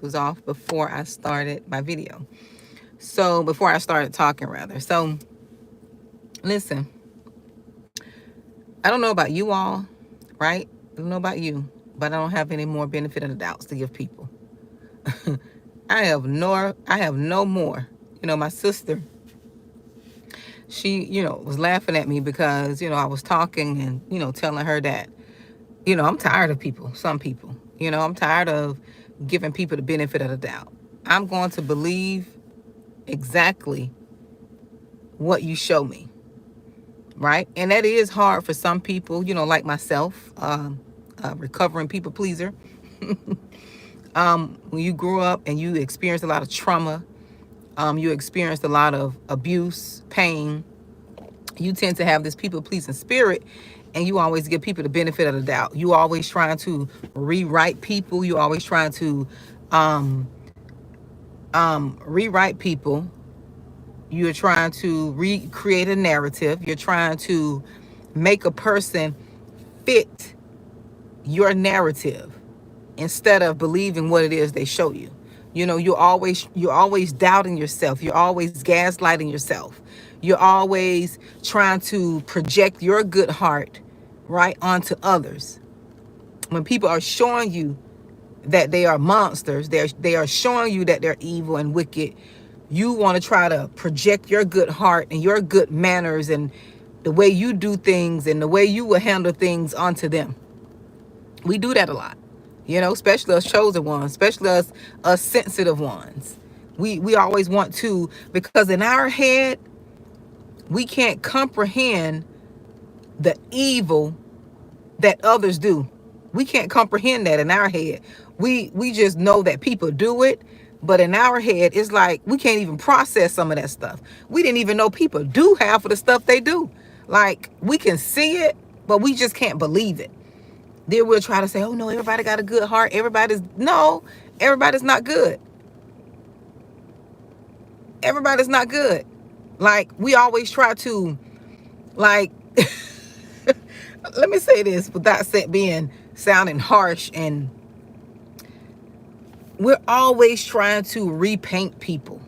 mic was off before I started my video. So before I started talking, rather. So listen, I don't know about you all, right? I don't know about you, but I don't have any more benefit of the doubts to give people. I have no more. My sister, she, was laughing at me because, I was talking and, telling her that, I'm tired of people, some people. I'm tired of giving people the benefit of the doubt. I'm going to believe exactly what you show me, right? And that is hard for some people, like myself, a recovering people pleaser. When you grew up and you experienced a lot of trauma, you experienced a lot of abuse, pain, you tend to have this people pleasing spirit, and you always give people the benefit of the doubt. You always trying to rewrite people. You always trying to rewrite people. You're trying to recreate a narrative. You're trying to make a person fit your narrative instead of believing what it is they show you. You're always doubting yourself. You're always gaslighting yourself. You're always trying to project your good heart right onto others. When people are showing you that they are monsters, they are showing you that they're evil and wicked, you want to try to project your good heart and your good manners and the way you do things and the way you will handle things onto them. We do that a lot, especially us chosen ones, especially us sensitive ones. We always want to, because in our head, we can't comprehend the evil that others do. We can't comprehend that in our head. We just know that people do it, but in our head, it's like we can't even process some of that stuff. We didn't even know people do half of the stuff they do. Like, we can see it, but we just can't believe it. Then we'll try to say, oh no, everybody got a good heart. Everybody's not good. Everybody's not good. Like, we always try to, like, let me say this without sounding harsh, and we're always trying to repaint people.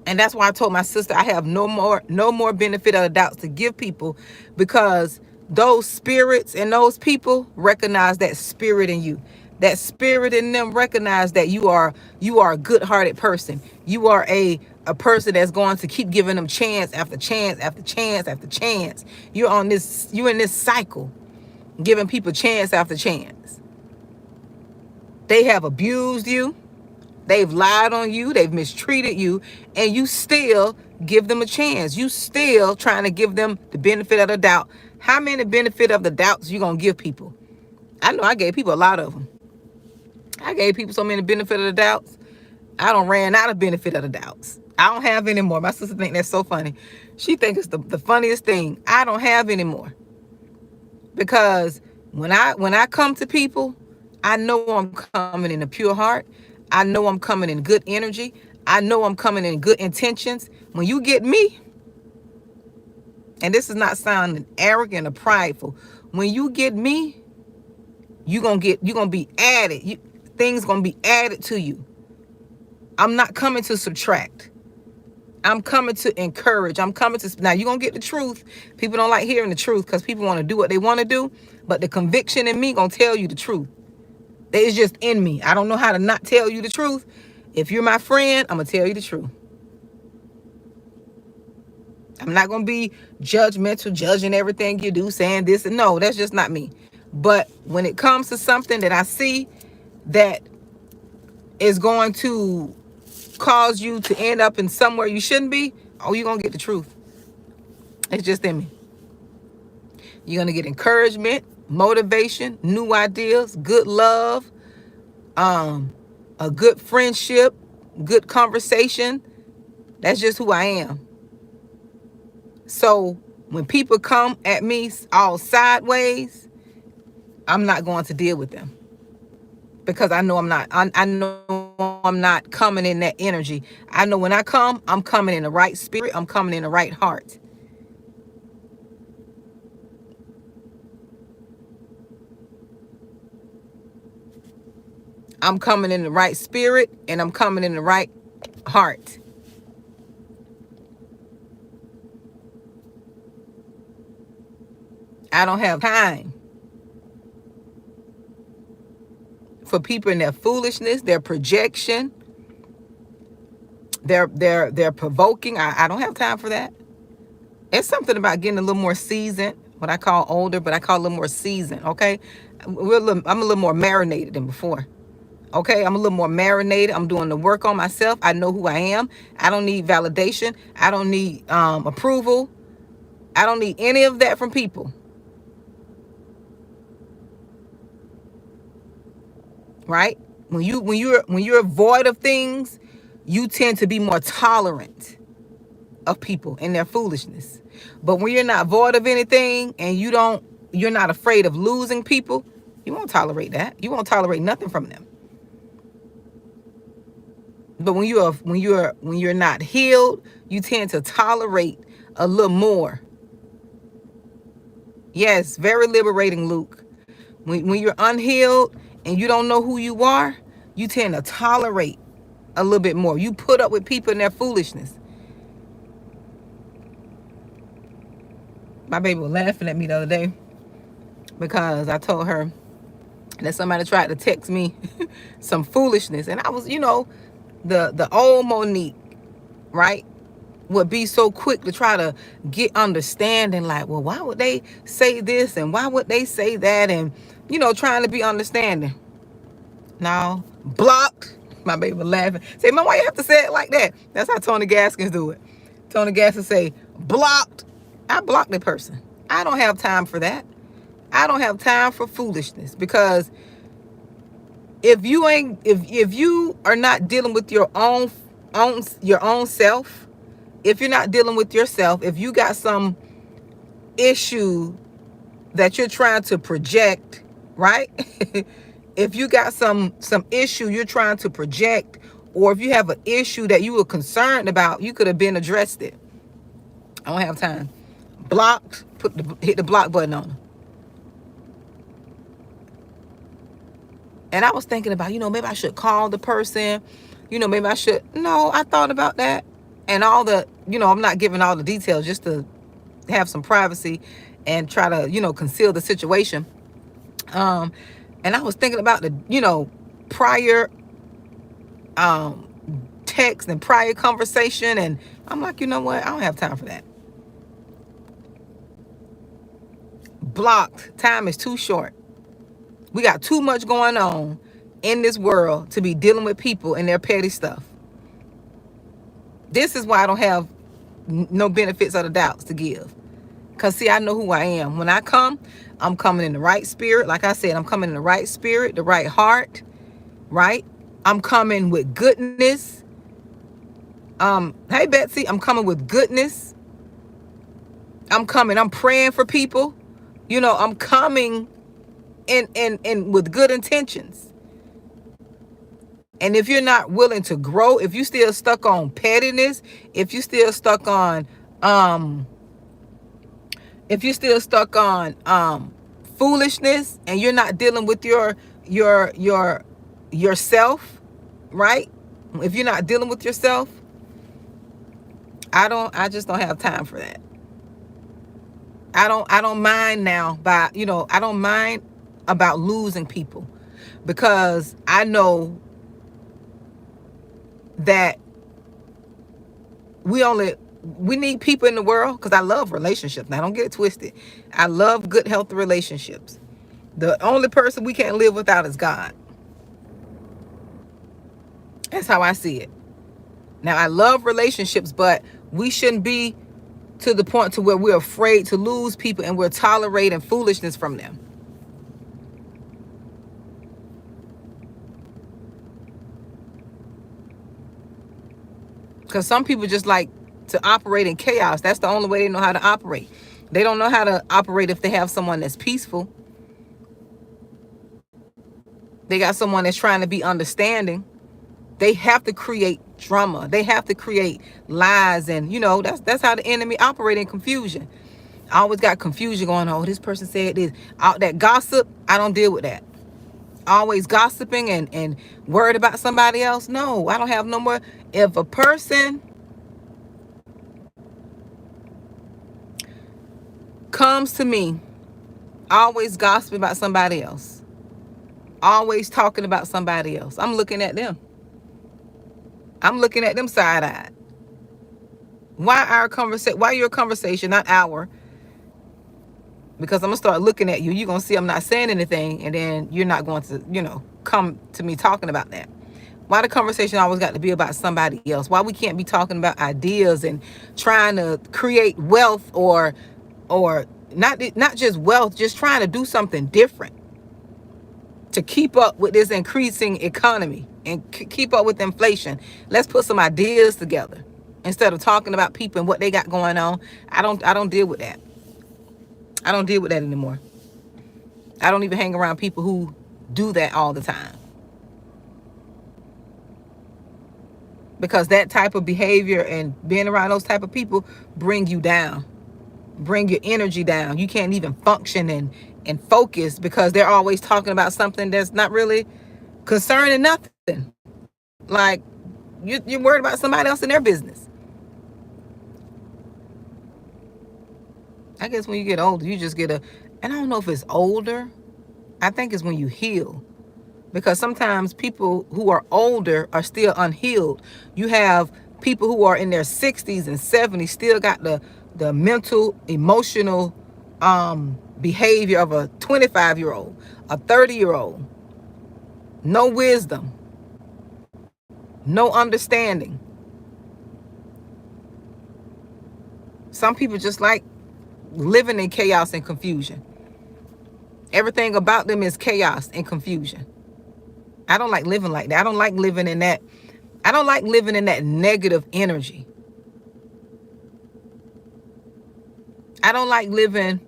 And that's why I told my sister I have no more benefit of the doubts to give people, because those spirits and those people recognize that spirit in you. That spirit in them recognize that you are a good-hearted person. You are a person that's going to keep giving them chance after chance after chance after chance. You're in this cycle, giving people chance after chance. They have abused you. They've lied on you. They've mistreated you. And you still give them a chance. You still trying to give them the benefit of the doubt. How many benefit of the doubts you going to give people? I know I gave people a lot of them. I gave people so many benefit of the doubts. I don't ran out of benefit of the doubts. I don't have any more. My sister think that's so funny. She thinks it's the funniest thing. I don't have any more. Because when I come to people, I know I'm coming in a pure heart. I know I'm coming in good energy. I know I'm coming in good intentions. When you get me, and this is not sounding arrogant or prideful, when you get me, you're gonna be added. Things gonna be added to you. I'm not coming to subtract. I'm coming to encourage. Now you're going to get the truth. People don't like hearing the truth because people want to do what they want to do. But the conviction in me going to tell you the truth. It's just in me. I don't know how to not tell you the truth. If you're my friend, I'm going to tell you the truth. I'm not going to be judgmental, judging everything you do, saying this. And no, that's just not me. But when it comes to something that I see that is going to cause you to end up in somewhere you shouldn't be, oh, you're going to get the truth. It's just in me. You're going to get encouragement, motivation, new ideas, good love, a good friendship, good conversation. That's just who I am. So when people come at me all sideways, I'm not going to deal with them, because I know I'm not. I know I'm not coming in that energy. I know when I come, I'm coming in the right spirit. I'm coming in the right heart. I'm coming in the right spirit, and I'm coming in the right heart. I don't have time for people in their foolishness, their projection, their provoking. I don't have time for that. It's something about getting a little more seasoned, what I call older, but I call a little more seasoned, okay? I'm a little more marinated than before. Okay, I'm a little more marinated. I'm doing the work on myself. I know who I am. I don't need validation. I don't need approval. I don't need any of that from people. Right? When you're void of things, you tend to be more tolerant of people and their foolishness. But when you're not void of anything and you're not afraid of losing people, you won't tolerate that. You won't tolerate nothing from them. But when you're not healed, you tend to tolerate a little more. Yes, very liberating, Luke. When you're unhealed and you don't know who you are, you tend to tolerate a little bit more. You put up with people and their foolishness. My baby was laughing at me the other day because I told her that somebody tried to text me some foolishness. And I was, the old Monique, right, would be so quick to try to get understanding, like, well, why would they say this and why would they say that? And, trying to be understanding. Now, blocked. My baby was laughing. Say, Mom, why you have to say it like that? That's how Tony Gaskins do it. Tony Gaskins say, blocked. I blocked the person. I don't have time for that. I don't have time for foolishness, because if you are not dealing with your own self, if you're not dealing with yourself, if you got some issue that you're trying to project, right? If you got some issue you're trying to project, or if you have an issue that you were concerned about, you could have been addressed it. I don't have time. Blocked. Hit the block button on them. And I was thinking about, maybe I should call the person. Maybe I should. No, I thought about that. And all the, I'm not giving all the details just to have some privacy and try to, conceal the situation. And I was thinking about the, prior text and prior conversation. And I'm like, you know what? I don't have time for that. Blocked. Time is too short. We got too much going on in this world to be dealing with people and their petty stuff. This is why I don't have no benefits of the doubts to give. Because, see, I know who I am. When I come, I'm coming in the right spirit. Like I said, I'm coming in the right spirit, the right heart, right? I'm coming with goodness. Hey, Betsy, I'm coming with goodness. I'm praying for people. I'm coming in with good intentions. And if you're not willing to grow, if you still stuck on pettiness, if you still stuck on foolishness, and you're not dealing with yourself, right? If you're not dealing with yourself, I just don't have time for that. I don't mind now I don't mind about losing people, because I know that we need people in the world, because I love relationships. Now, don't get it twisted. I love good, healthy relationships. The only person we can't live without is God. That's how I see it. Now, I love relationships, but we shouldn't be to the point to where we're afraid to lose people and we're tolerating foolishness from them. Because some people just like to operate in chaos. That's the only way they know how to operate. They don't know how to operate if they have someone that's peaceful. They got someone that's trying to be understanding. They have to create drama. They have to create lies. And, that's how the enemy operates, in confusion. I always got confusion going on. Oh, this person said this. All that gossip, I don't deal with that. always gossiping and worried about somebody else. No, I don't have no more. If a person comes to me always gossiping about somebody else, always talking about somebody else, I'm looking at them. I'm looking at them side-eyed. Why your conversation, not our? Because I'm gonna start looking at you. You're gonna see I'm not saying anything, and then you're not going to, come to me talking about that. Why the conversation always got to be about somebody else? Why we can't be talking about ideas and trying to create wealth, or not just wealth, just trying to do something different to keep up with this increasing economy and keep up with inflation. Let's put some ideas together instead of talking about people and what they got going on. I don't deal with that. I don't deal with that anymore. I don't even hang around people who do that all the time. Because that type of behavior and being around those type of people bring you down, bring your energy down. You can't even function and focus because they're always talking about something that's not really concerning nothing. Like you're worried about somebody else in their business. I guess when you get older, you just get and I don't know if it's older. I think it's when you heal. Because sometimes people who are older are still unhealed. You have people who are in their 60s and 70s still got the mental, emotional behavior of a 25-year-old, a 30-year-old. No wisdom, no understanding. Some people just like living in chaos and confusion. Everything about them is chaos and confusion. I don't like living like that. I don't like living in that. I don't like living in that negative energy. I don't like living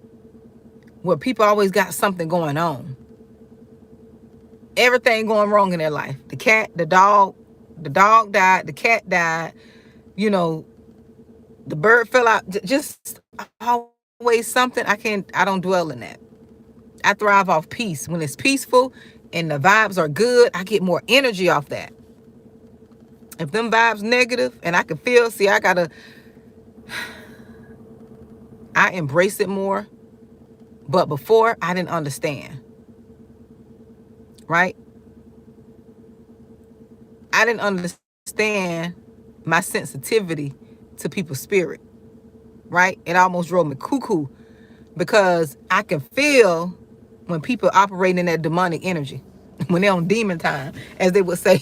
where people always got something going on. Everything going wrong in their life. The cat, the dog died, the cat died, the bird fell out. Just always something. I don't dwell in that. I thrive off peace. When it's peaceful and the vibes are good, I get more energy off that. If them vibes negative and I can feel, I embrace it more. But before, I didn't understand. Right? I didn't understand my sensitivity to people's spirit. Right? It almost drove me cuckoo because I can feel when people operate in that demonic energy, when they're on demon time, as they would say.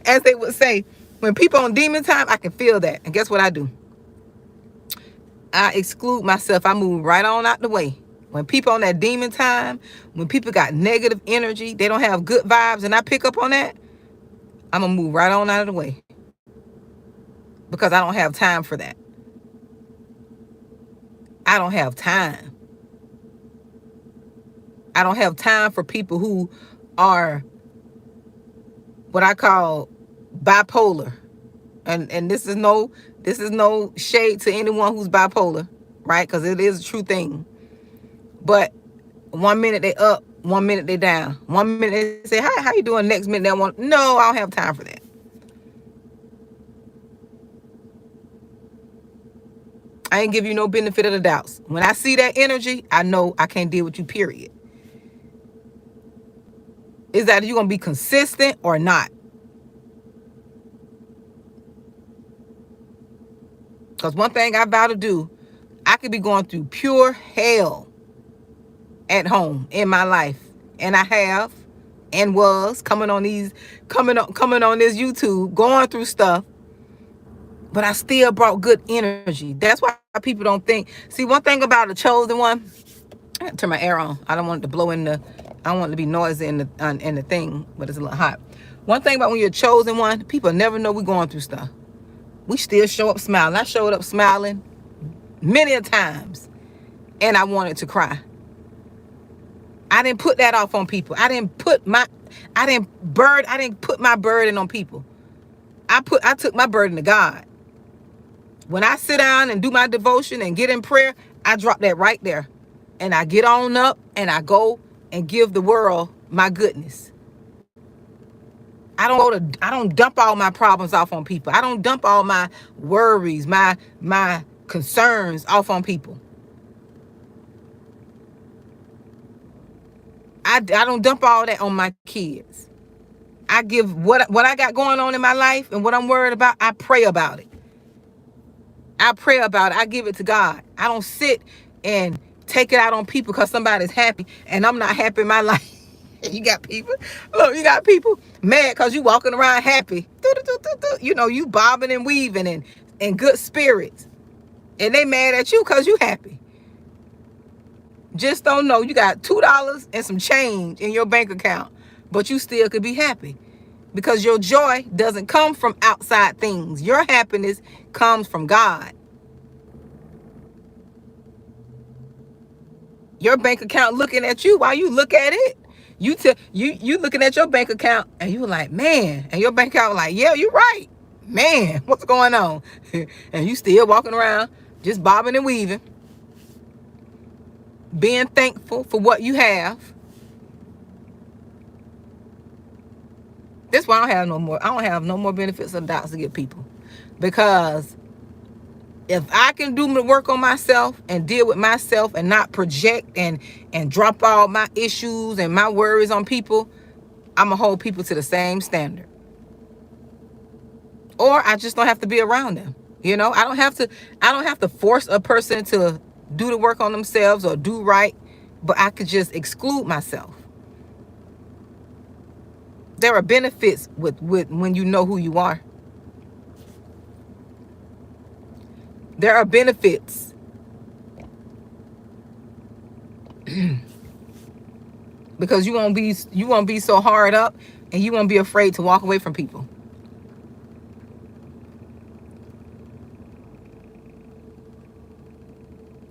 As they would say, when people on demon time, I can feel that. And guess what I do? I exclude myself. I move right on out the way. When people on that demon time, when people got negative energy, they don't have good vibes, and I pick up on that, I'm going to move right on out of the way. Because I don't have time for that. I don't have time. I don't have time for people who are what I call bipolar. And this is no shade to anyone who's bipolar, right? Because it is a true thing. But 1 minute they up, 1 minute they down. 1 minute they say, hi, how you doing? Next minute they want, no, I don't have time for that. I ain't give you no benefit of the doubts. When I see that energy, I know I can't deal with you, period. Is that you going to be consistent or not? Because one thing I vow to do, I could be going through pure hell at home in my life. And I have and was coming on this YouTube, going through stuff. But I still brought good energy. That's why people don't think. See, one thing about the chosen one, I gotta turn my air on. I don't want it to blow in I don't want it to be noisy in the thing, but it's a little hot. One thing about when you're a chosen one, people never know we're going through stuff. We still show up smiling. I showed up smiling many a times, and I wanted to cry. I didn't put that off on people. I didn't put my burden on people. I took my burden to God. When I sit down and do my devotion and get in prayer, I drop that right there. And I get on up and I go and give the world my goodness. I don't dump all my problems off on people. I don't dump all my worries, my concerns off on people. I don't dump all that on my kids. I give what I got going on in my life and what I'm worried about, I pray about it. I pray about it. I give it to God. I don't sit and take it out on people because somebody's happy and I'm not happy in my life. You got people, look, you got people mad because you walking around happy. You know, you bobbing and weaving and in good spirits. And they mad at you because you happy. Just don't know you got $2 and some change in your bank account, but you still could be happy because your joy doesn't come from outside things. Your happiness comes from God. Your bank account looking at you while you look at it. You looking at your bank account and you like, man, and your bank account like, yeah, you're right, man, what's going on? And you still walking around just bobbing and weaving, being thankful for what you have. That's why I don't have no more benefits of doubts to give people, because if I can do the work on myself and deal with myself and not project and drop all my issues and my worries on people, I'm gonna hold people to the same standard. Or I just don't have to be around them. You know, I don't have to force a person to do the work on themselves or do right, but I could just exclude myself. There are benefits with when you know who you are. There are benefits. Because you won't be so hard up and you won't be afraid to walk away from people.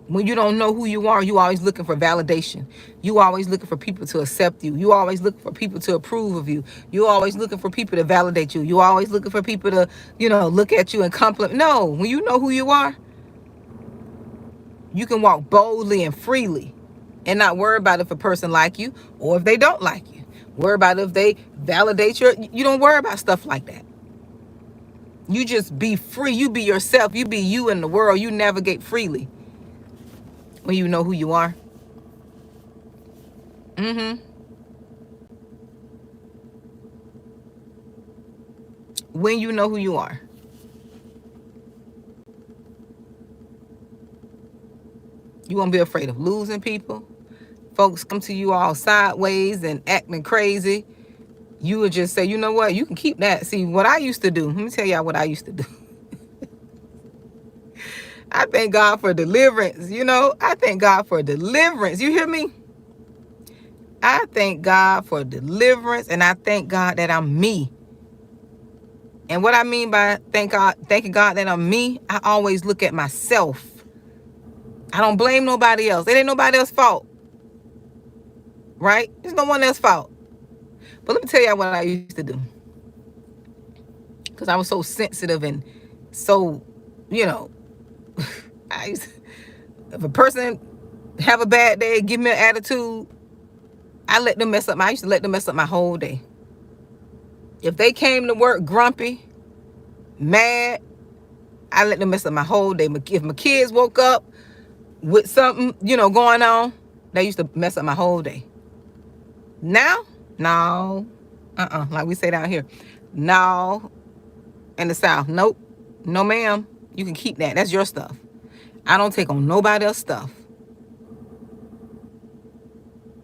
When you don't know who you are, you always looking for validation. You always looking for people to accept you. You always looking for people to approve of you. You always looking for people to validate you. You always looking for people to, look at you and compliment. No, when you know who you are, you can walk boldly and freely and not worry about if a person like you or if they don't like you. Worry about if they validate you don't worry about stuff like that. You just be free. You be yourself. You be you in the world. You navigate freely when you know who you are. When you know who you are. You won't be afraid of losing people. Folks come to you all sideways and acting crazy. You would just say, you know what? You can keep that. See, what I used to do. Let me tell y'all what I used to do. I thank God for deliverance. I thank God for deliverance. You hear me? I thank God for deliverance, and I thank God that I'm me. And what I mean by thanking God that I'm me, I always look at myself. I don't blame nobody else. It ain't nobody else's fault. Right? It's no one else's fault. But let me tell y'all what I used to do. Because I was so sensitive and so, if a person have a bad day, give me an attitude, I used to let them mess up my whole day. If they came to work grumpy, mad, I let them mess up my whole day. If my kids woke up with something, going on, they used to mess up my whole day. Now, no, like we say down here, no, in the South, nope, no ma'am, you can keep that. That's your stuff. I don't take on nobody else's stuff.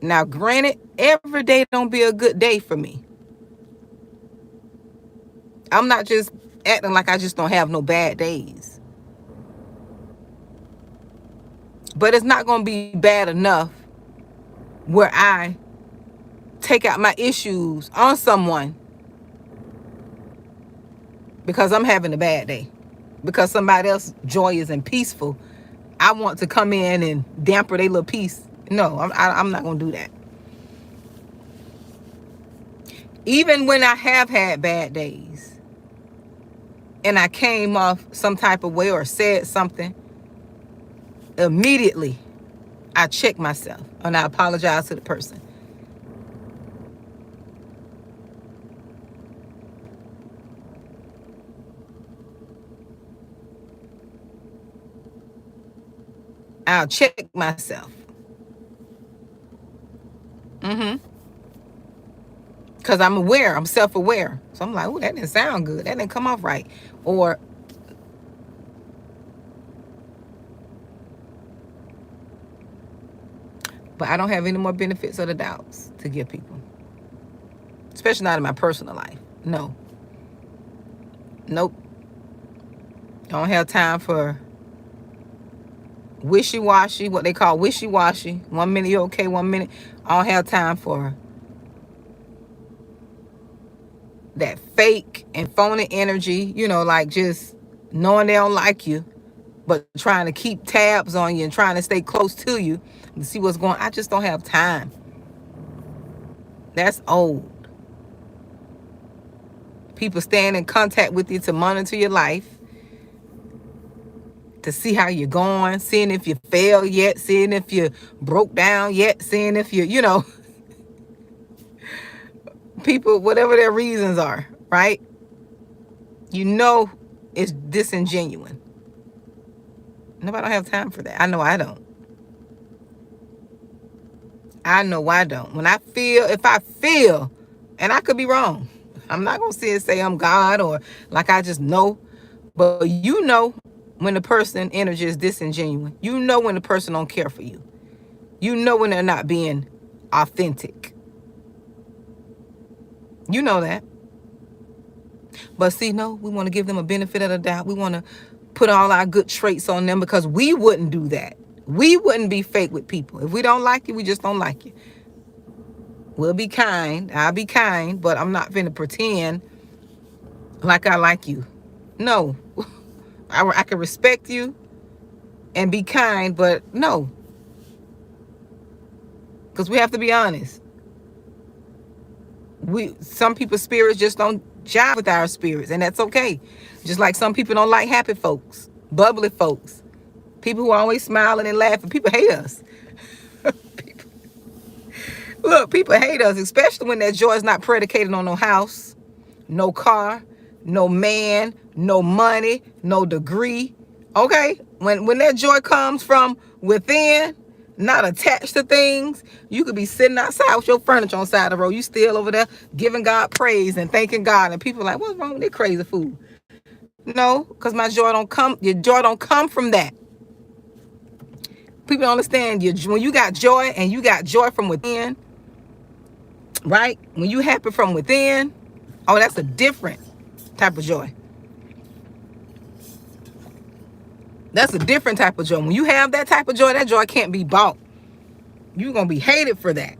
Now, granted, every day don't be a good day for me. I'm not just acting like I just don't have no bad days. But it's not going to be bad enough where I take out my issues on someone because I'm having a bad day. Because somebody else's joy isn't peaceful. I want to come in and damper their little peace. No, I'm not going to do that. Even when I have had bad days and I came off some type of way or said something, immediately I check myself and I apologize to the person. I'll check myself. Because I'm aware, I'm self-aware. So I'm like, oh, that didn't sound good. That didn't come off right. Or, but I don't have any more benefits or the doubts to give people. Especially not in my personal life. No. Nope. I don't have time for wishy-washy, what they call wishy-washy. 1 minute you're okay, 1 minute. I don't have time for that fake and phony energy, like just knowing they don't like you, but trying to keep tabs on you and trying to stay close to you to see what's going on. I just don't have time. That's old. People staying in contact with you to monitor your life, to see how you're going, seeing if you failed yet, seeing if you broke down yet, seeing if people, whatever their reasons are, right? It's disingenuous. Nobody don't have time for that. I know I don't. If I feel, and I could be wrong. I'm not going to sit and say I'm God or like I just know. But when the person energy is disingenuous. When the person don't care for you. When they're not being authentic. You know that. But see, no, we want to give them a benefit of the doubt. We want to put all our good traits on them because we wouldn't do that. We wouldn't be fake with people. If we don't like you, we just don't like you. We'll be kind. I'll be kind, but I'm not finna pretend like I like you. No. I can respect you and be kind, but no. Because we have to be honest. Some people's spirits just don't jive with our spirits, and that's okay. Just like some people don't like happy folks, bubbly folks, people who are always smiling and laughing. People hate us. People hate us, especially when that joy is not predicated on no house, no car, no man, no money, no degree. Okay? When that joy comes from within, not attached to things, you could be sitting outside with your furniture on the side of the road. You still over there giving God praise and thanking God. And people are like, what's wrong with this crazy fool? No, because your joy don't come from that. People don't understand when you got joy and you got joy from within, right? When you happy from within, oh, that's a different type of joy. That's a different type of joy. When you have that type of joy, that joy can't be bought. You're going to be hated for that.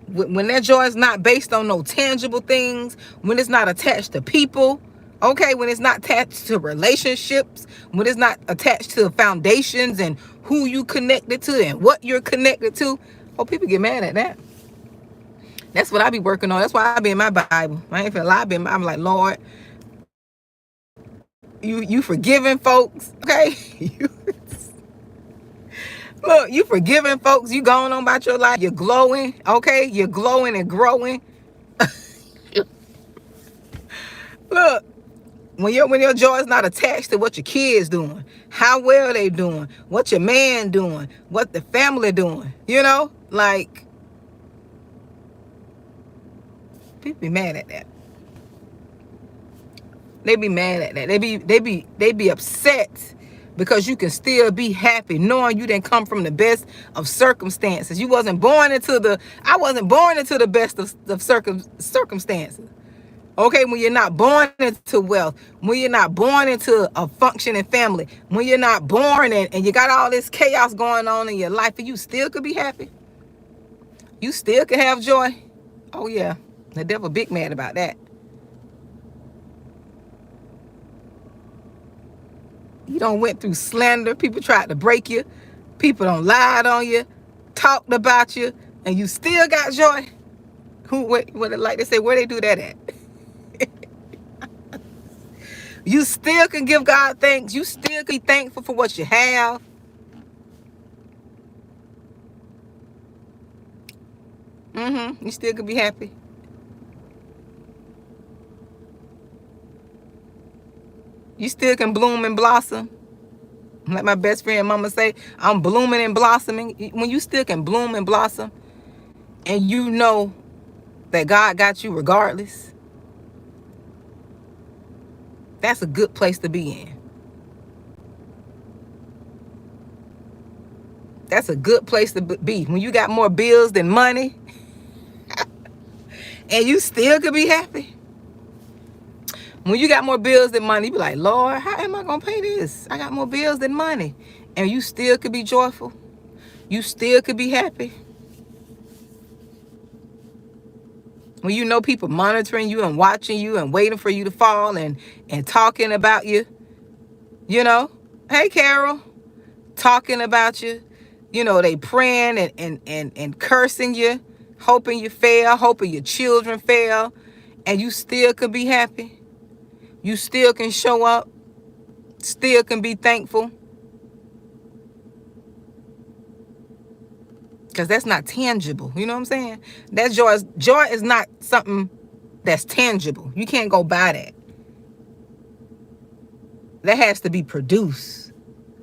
When that joy is not based on no tangible things, when it's not attached to people, okay, when it's not attached to relationships, when it's not attached to foundations and who you connected to and what you're connected to, oh, people get mad at that. That's what I be working on. That's why I be in my Bible. I ain't feel like I'm like, Lord, you forgiving folks, okay? Look, you forgiving folks. You going on about your life. You're glowing, okay? You're glowing and growing. Look, when your joy is not attached to what your kids doing, how well they doing, what your man doing, what the family doing, like, people be mad at that. They be mad at that. They be upset because you can still be happy knowing you didn't come from the best of circumstances. I wasn't born into the best of circumstances. Okay, when you're not born into wealth, when you're not born into a functioning family, when you're not born and you got all this chaos going on in your life, and you still could be happy. You still can have joy. Oh yeah, the devil big mad about that. You done went through slander. People tried to break you. People done lied on you, talked about you, and you still got joy. What like they say, where they do that at? You still can give God thanks. You still can be thankful for what you have. You still can be happy. You still can bloom and blossom. Like my best friend mama say, I'm blooming and blossoming. When you still can bloom and blossom and you know that God got you regardless, that's a good place to be in. That's a good place to be. When you got more bills than money and you still could be happy. When you got more bills than money, you be like, Lord, how am I going to pay this? I got more bills than money. And you still could be joyful. You still could be happy. When you know people monitoring you and watching you and waiting for you to fall and talking about you, you know, hey, Carol, talking about you, you know, they praying and cursing you, hoping you fail, hoping your children fail, and you still can be happy. You still can show up, still can be thankful. Because that's not tangible. You know what I'm saying? That joy is not something that's tangible. You can't go buy that. That has to be produced.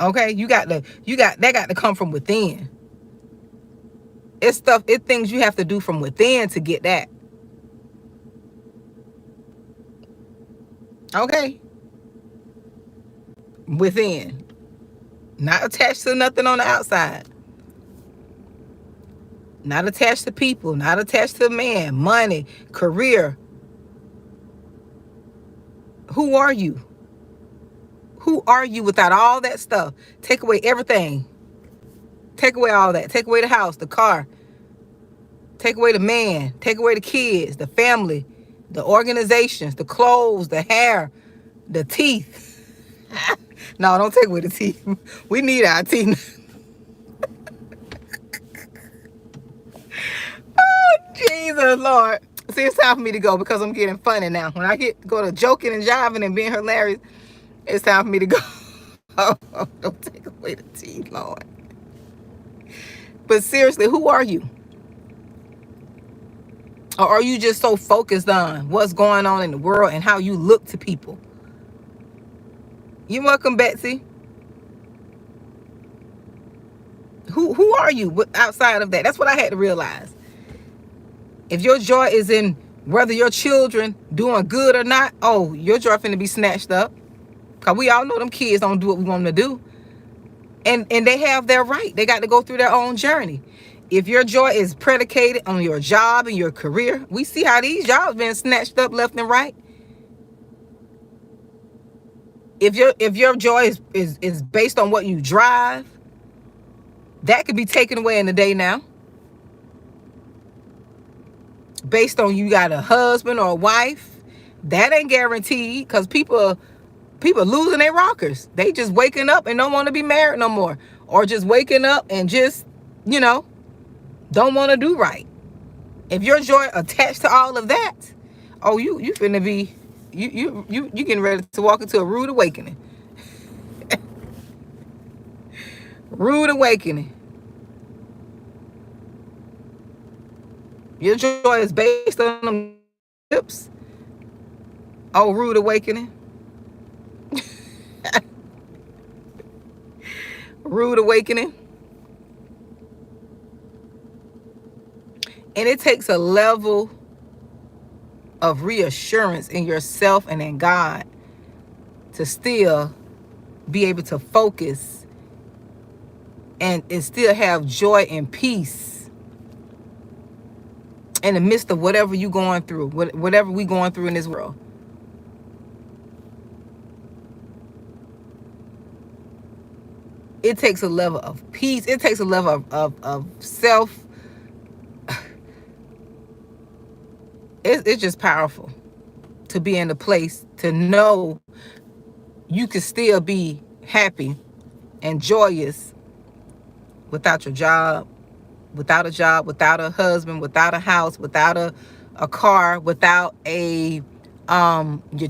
Okay? That got to come from within. It's things you have to do from within to get that. Okay? Within. Not attached to nothing on the outside. Not attached to people. Not attached to man, money, career. Who are you? Who are you without all that stuff? Take away everything. Take away all that. Take away the house, the car. Take away the man. Take away the kids, the family, the organizations, the clothes, the hair, the teeth. No, don't take away the teeth. We need our teeth. Oh, Jesus, Lord. See, it's time for me to go because I'm getting funny now. When I go to joking and jiving and being hilarious, it's time for me to go. Oh, don't take away the teeth, Lord. But seriously, who are you? Or are you just so focused on what's going on in the world and how you look to people? You're welcome, Betsy. Who are you outside of that? That's what I had to realize. If your joy is in whether your children doing good or not, oh, your joy finna be snatched up. Because we all know them kids don't do what we want them to do. And they have their right. They got to go through their own journey. If your joy is predicated on your job and your career, we see how these jobs been snatched up left and right. If your joy is based on what you drive, that could be taken away in a day now. Based on you got a husband or a wife, that ain't guaranteed because people losing their rockers. They just waking up and don't want to be married no more. Or just waking up and just, you know, don't want to do right. If your joy attached to all of that, oh, you finna be, you getting ready to walk into a rude awakening. Rude awakening. Your joy is based on them tips. Oh, rude awakening. Rude awakening. And it takes a level of reassurance in yourself and in God to still be able to focus and still have joy and peace in the midst of whatever you're going through, whatever we're going through in this world. It takes a level of peace. It takes a level of self. It's just powerful to be in a place to know you can still be happy and joyous without your job, without a husband, without a house, without a car, without your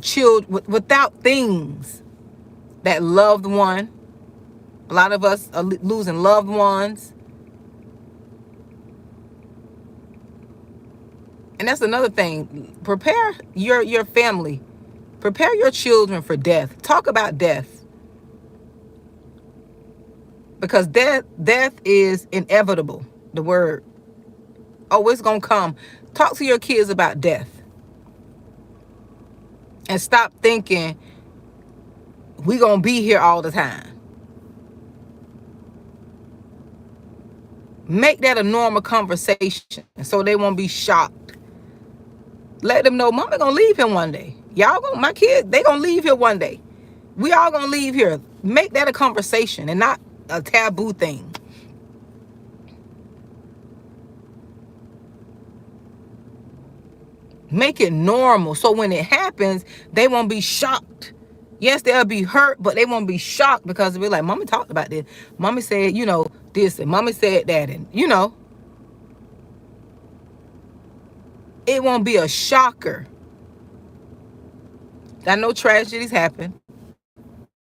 children, without things. That loved one. A lot of us are losing loved ones. And that's another thing. Prepare your family. Prepare your children for death. Talk about death. because death is inevitable. The word, oh, it's gonna come. Talk to your kids about death, and stop thinking we gonna be here all the time. Make that a normal conversation so they won't be shocked. Let them know mama gonna leave here one day. Y'all gonna, my kids, they gonna leave here one day. We all gonna leave here. Make that a conversation and not a taboo thing. Make it normal so when it happens, they won't be shocked. Yes, they'll be hurt, but they won't be shocked because they'll be like, mommy talked about this. Mommy said, this, and mommy said that, and it won't be a shocker. I know tragedies happen.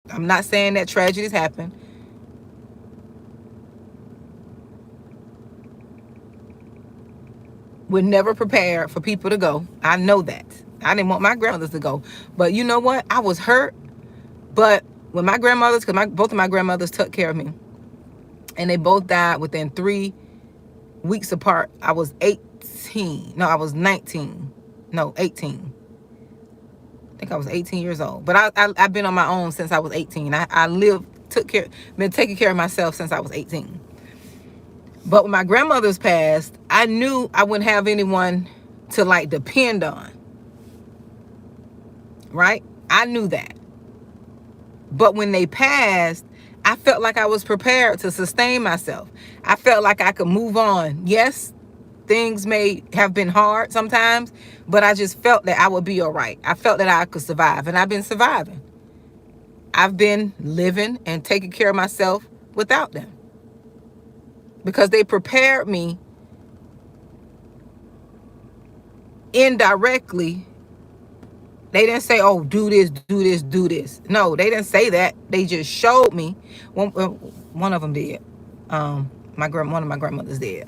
I'm not saying that tragedies happen. We're never prepared for people to go. I know that. I didn't want my grandmothers to go. But you know what? I was hurt. But when my grandmothers, because both of my grandmothers took care of me, and they both died within 3 weeks apart. I was 18. No, I was 19. No, 18. I think I was 18 years old. But I've been on my own since I was 18. I been taking care of myself since I was 18. But when my grandmothers passed, I knew I wouldn't have anyone to like depend on. Right? I knew that. But when they passed, I felt like I was prepared to sustain myself. I felt like I could move on. Yes, things may have been hard sometimes, but I just felt that I would be all right. I felt that I could survive, and I've been surviving. I've been living and taking care of myself without them, because they prepared me indirectly. They didn't say, oh, do this, do this, do this. No, they didn't say that. They just showed me. One of them did. One of my grandmothers did.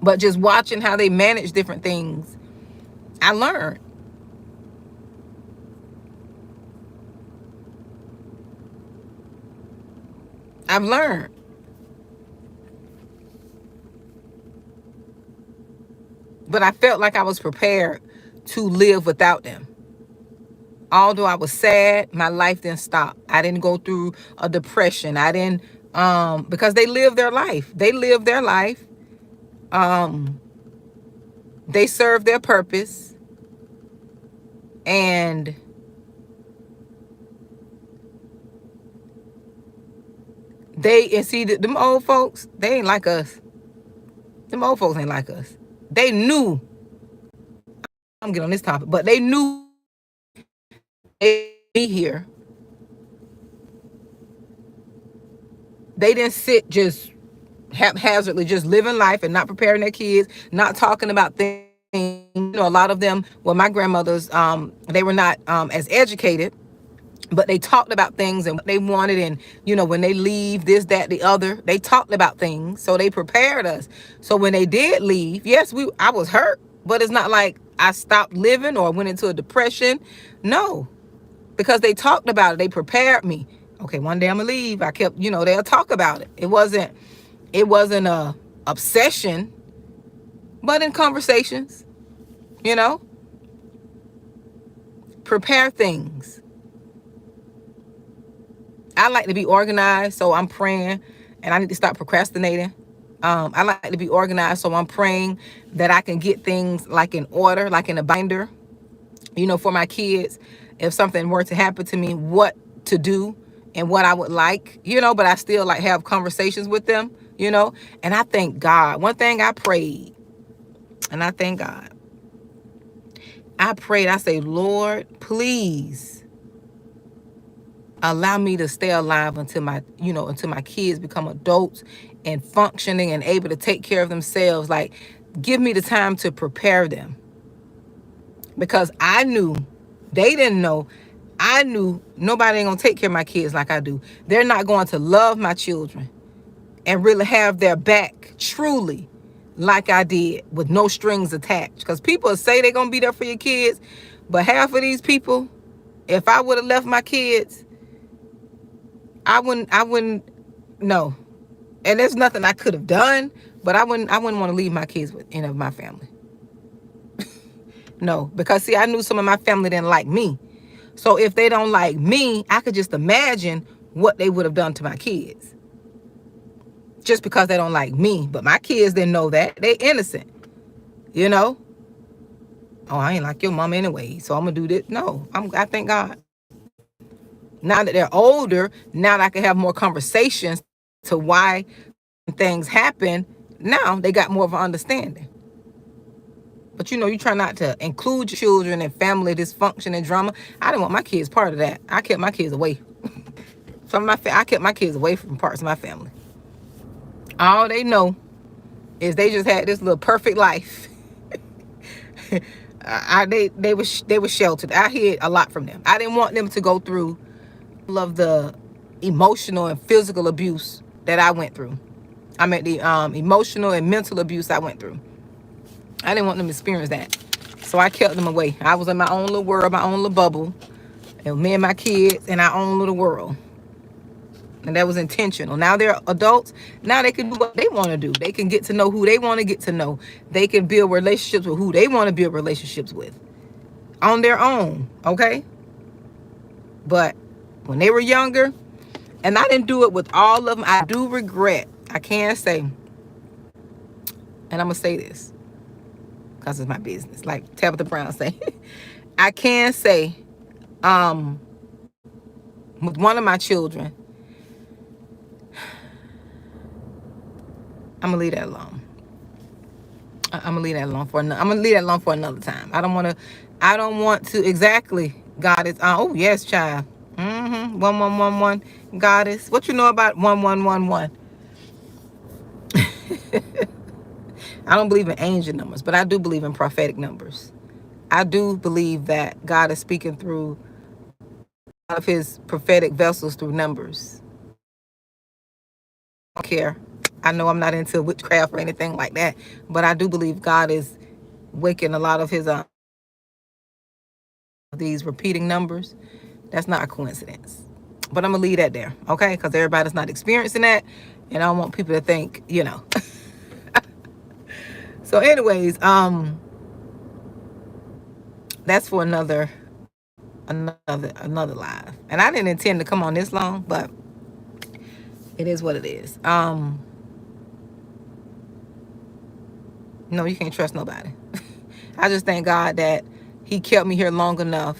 But just watching how they manage different things, I learned. I've learned. But I felt like I was prepared to live without them. Although I was sad, my life didn't stop. I didn't go through a depression. I didn't, because they lived their life. They lived their life. They served their purpose. And see, them old folks, they ain't like us. Them old folks ain't like us. They knew, I'm getting on this topic, but they knew they'd be here. They didn't sit just haphazardly, just living life and not preparing their kids, not talking about things. A lot of them, well, my grandmothers, they were not as educated, but they talked about things and what they wanted. And, when they leave, this, that, the other, they talked about things. So they prepared us. So when they did leave, yes, I was hurt, but it's not like I stopped living or went into a depression. No, because they talked about it. They prepared me. Okay, one day I'm gonna leave. I kept, they'll talk about it. It wasn't a obsession, but in conversations, prepare things. I like to be organized, so I'm praying, and I need to stop procrastinating. I like to be organized, so I'm praying that I can get things like in order, like in a binder, for my kids. If something were to happen to me, what to do and what I would like, but I still like have conversations with them, and I thank God. One thing I prayed, and I thank God. I prayed, I say, Lord, please allow me to stay alive until my kids become adults and functioning and able to take care of themselves. Like, give me the time to prepare them. Because I knew, they didn't know, I knew nobody ain't gonna take care of my kids like I do. They're not going to love my children and really have their back truly like I did, with no strings attached. Because people say they're gonna be there for your kids, but half of these people, if I would have left my kids, I wouldn't No. And there's nothing I could have done, but I wouldn't want to leave my kids with any of my family. No, because see, I knew some of my family didn't like me. So if they don't like me, I could just imagine what they would have done to my kids. Just because they don't like me. But my kids didn't know that. They innocent. You know? Oh, I ain't like your mom anyway, so I'm gonna do this. No, I thank God. Now that they're older, now that I can have more conversations to why things happen, now they got more of an understanding. But you try not to include your children and family dysfunction and drama. I didn't want my kids part of that. I kept my kids away. I kept my kids away from parts of my family. All they know is they just had this little perfect life. They were sheltered. I hid a lot from them. I didn't want them to go through all of the emotional and physical abuse that I went through. I mean the emotional and mental abuse I went through. I didn't want them to experience that. So I kept them away. I was in my own little world, my own little bubble. And me and my kids in our own little world. And that was intentional. Now they're adults. Now they can do what they want to do. They can get to know who they want to get to know. They can build relationships with who they want to build relationships with. On their own. Okay? But when they were younger, and I didn't do it with all of them, I do regret. I can say, and I'm going to say this, because it's my business. Like Tabitha Brown say. I can say, with one of my children, I'm gonna leave that alone. I'm gonna leave that alone for another. I'm gonna leave that alone for another time. I don't want to. I don't want to. Exactly. God is. Oh yes, child. 1111. Goddess. What you know about 1111? I don't believe in angel numbers, but I do believe in prophetic numbers. I do believe that God is speaking through a lot of His prophetic vessels through numbers. I don't care. I know I'm not into witchcraft or anything like that, but I do believe God is waking a lot of His these repeating numbers. That's not a coincidence. But I'm gonna leave that there, okay? Because everybody's not experiencing that, and I don't want people to think, So, anyways, that's for another live. And I didn't intend to come on this long, but it is what it is. No, you can't trust nobody. I just thank God that He kept me here long enough.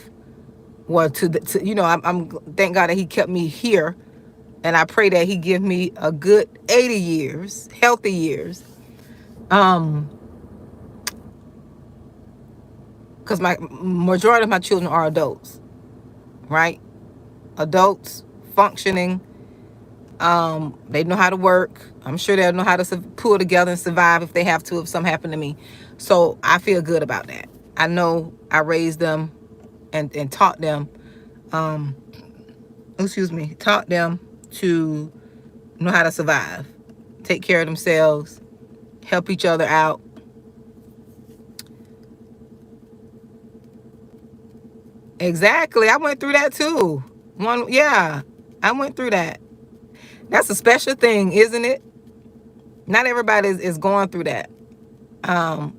Well, I'm thank God that He kept me here, and I pray that He give me a good 80 years, healthy years. Because my majority of my children are adults, right? Adults functioning. They know how to work. I'm sure they'll know how to pull together and survive if they have to, if something happened to me. So I feel good about that. I know I raised them and taught them, taught them to know how to survive, take care of themselves, help each other out. Exactly. I went through that too. I went through that. That's a special thing, isn't it? Not everybody is going through that. Or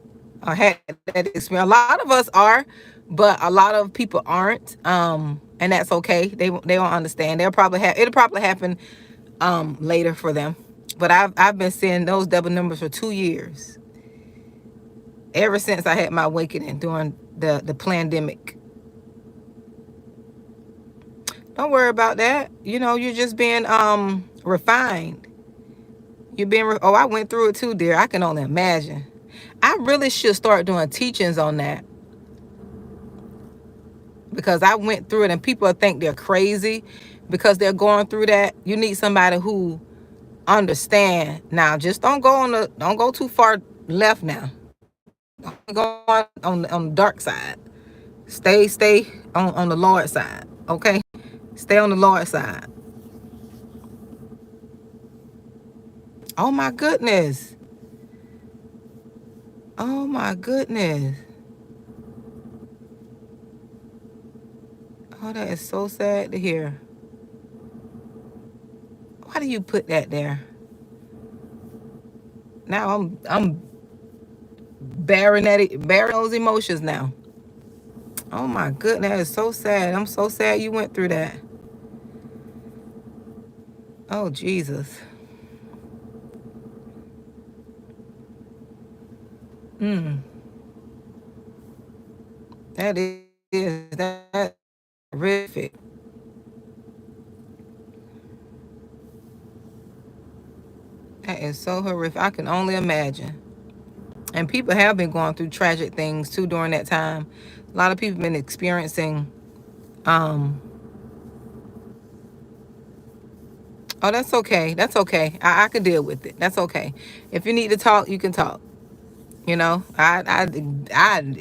had that experience. A lot of us are, but a lot of people aren't. And that's okay. They won't understand. It'll probably happen later for them. But I've been seeing those double numbers for 2 years. Ever since I had my awakening during the pandemic. Don't worry about that. You're just being refined. You're being I went through it too, dear. I can only imagine. I really should start doing teachings on that, because I went through it, and people think they're crazy because they're going through that. You need somebody who understand. Now, just don't go too far left now. Don't go on the dark side. Stay on the Lord's side, okay? Stay on the Lord's side. Oh my goodness. Oh my goodness. Oh, that is so sad to hear. Why do you put that there? Now I'm bearing those emotions now. Oh my goodness, that is so sad. I'm so sad you went through that. Oh Jesus. Mm. That horrific. That is so horrific. I can only imagine. And people have been going through tragic things too during that time. A lot of people have been experiencing um oh, that's okay. That's okay. I can deal with it. That's okay. If you need to talk, you can talk. You know, I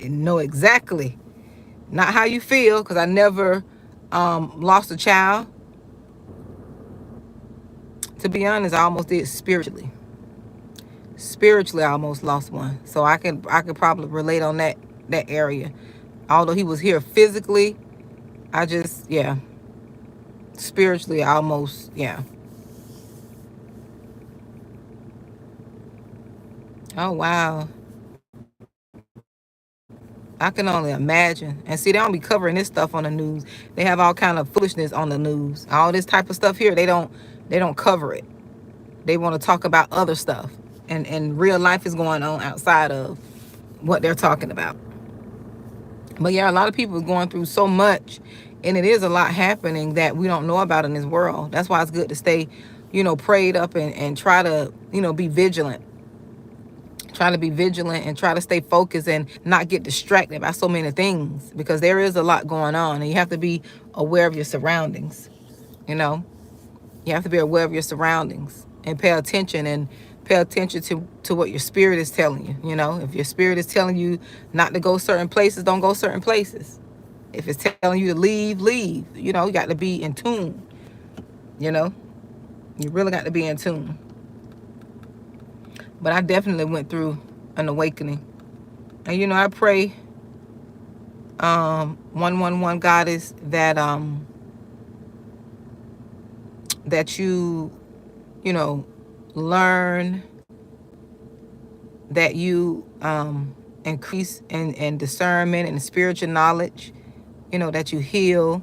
know exactly not how you feel because I never lost a child. To be honest, I almost did spiritually. Spiritually, I almost lost one. So I could probably relate on that area. Although he was here physically, I just spiritually I almost Oh wow. I can only imagine. And see, they don't be covering this stuff on the news. They have all kind of foolishness on the news. All this type of stuff here, they don't cover it. They want to talk about other stuff. And real life is going on outside of what they're talking about. But yeah, a lot of people are going through so much, and it is a lot happening that we don't know about in this world. That's why it's good to stay, prayed up and try to, be vigilant. Try to be vigilant and try to stay focused and not get distracted by so many things because there is a lot going on and you have to be aware of your surroundings. You know, you have to be aware of your surroundings and pay attention to what your spirit is telling you. If your spirit is telling you not to go certain places, don't go certain places. If it's telling you to leave, leave. You got to be in tune. You know, you really got to be in tune. But I definitely went through an awakening. And I pray 111 goddess that you learn, that you increase in discernment and spiritual knowledge, that you heal,